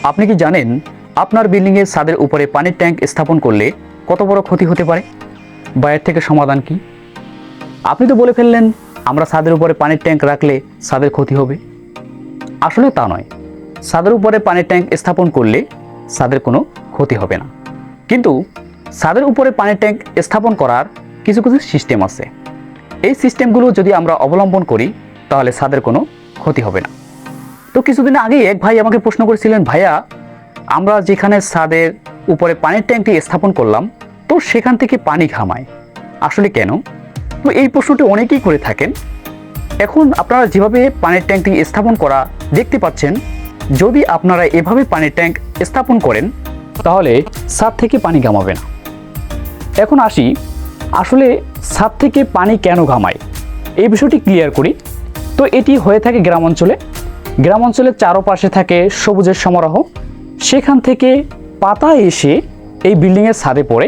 আপনি কি জানেন আপনার বিল্ডিংয়ের ছাদের উপরে পানির ট্যাঙ্ক স্থাপন করলে কত বড় ক্ষতি হতে পারে? বা এর থেকে সমাধান কি? আপনি তো বলে ফেললেন আমরা ছাদের উপরে পানির ট্যাঙ্ক রাখলে ছাদের ক্ষতি হবে। আসলে তা নয়। ছাদের উপরে পানির ট্যাঙ্ক স্থাপন করলে ছাদের কোনো ক্ষতি হবে না, কিন্তু ছাদের উপরে পানির ট্যাঙ্ক স্থাপন করার কিছু কিছু সিস্টেম আছে। এই সিস্টেমগুলো যদি আমরা অবলম্বন করি তাহলে ছাদের কোনো ক্ষতি হবে না। তো কিছুদিন আগেই এক ভাই আমাকে প্রশ্ন করেছিলেন, ভাইয়া আমরা যেখানে ছাদের উপরে পানির ট্যাঙ্কটি স্থাপন করলাম তো সেখান থেকে পানি ঘামায়, আসলে কেন? তো এই প্রশ্নটি অনেকেই করে থাকেন। এখন আপনারা যেভাবে পানির ট্যাঙ্কটি স্থাপন করা দেখতে পাচ্ছেন, যদি আপনারা এভাবে পানির ট্যাঙ্ক স্থাপন করেন তাহলে ছাদ থেকে পানি ঘামাবে না। এখন আসি আসলে ছাদ থেকে পানি কেন ঘামায়, এই বিষয়টি ক্লিয়ার করি। তো এটি হয়ে থাকে গ্রামাঞ্চলের চারপাশে থাকে সবুজের সমারোহ, সেখান থেকে পাতা এসে এই বিল্ডিংয়ের ছাদে পড়ে,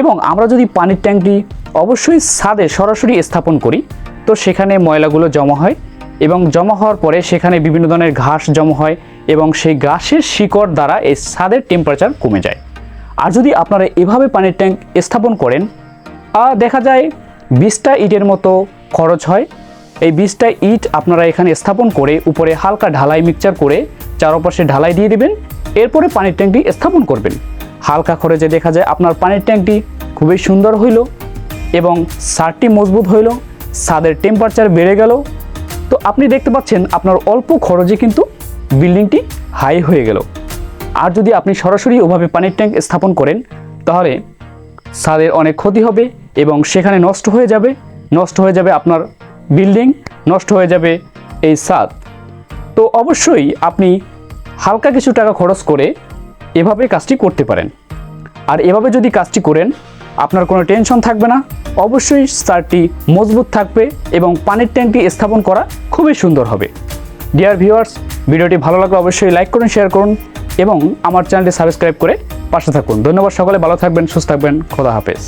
এবং আমরা যদি পানির ট্যাঙ্কটি অবশ্যই ছাদে সরাসরি স্থাপন করি তো সেখানে ময়লাগুলো জমা হয়, এবং জমা হওয়ার পরে সেখানে বিভিন্ন ধরনের ঘাস জমা হয়, এবং সেই ঘাসের শিকড় দ্বারা এই ছাদের টেম্পারেচার কমে যায়। আর যদি আপনারা এভাবে পানির ট্যাঙ্ক স্থাপন করেন, দেখা যায় 20টা ইটের মতো খরচ হয়। এই 20টা ইট আপনারা এখানে স্থাপন করে উপরে হালকা ঢালাই মিক্সচার করে চারপাশে ঢালাই দিয়ে দেবেন, এরপরে পানির ট্যাঙ্কটি স্থাপন করবেন। হালকা খরচে দেখা যায় আপনার পানির ট্যাঙ্কটি খুবই সুন্দর হইল, এবং ছাদটি মজবুত হইল, ছাদের টেম্পারেচার বেড়ে গেল। তো আপনি দেখতে পাচ্ছেন আপনার অল্প খরচে কিন্তু বিল্ডিংটি হাই হয়ে গেল। আর যদি আপনি সরাসরি ওভাবে পানির ট্যাঙ্ক স্থাপন করেন তাহলে ছাদের অনেক ক্ষতি হবে, এবং সেখানে নষ্ট হয়ে যাবে আপনার বিল্ডিং, নষ্ট হয়ে যাবে এই ছাদ। তো অবশ্যই আপনি হালকা কিছু টাকা খরচ করে এভাবে কাজটি করতে পারেন। আর এভাবে যদি কাজটি করেন আপনার কোনো টেনশন থাকবে না, অবশ্যই ছাদটি মজবুত থাকবে এবং পানির ট্যাঙ্কটি স্থাপন করা খুবই সুন্দর হবে। ডিয়ার ভিউয়ার্স, ভিডিওটি ভালো লাগলে অবশ্যই লাইক করুন, শেয়ার করুন এবং আমার চ্যানেলটি সাবস্ক্রাইব করে পাশে থাকুন। ধন্যবাদ। সকলে ভালো থাকবেন, সুস্থ থাকবেন। খোদা হাফেজ।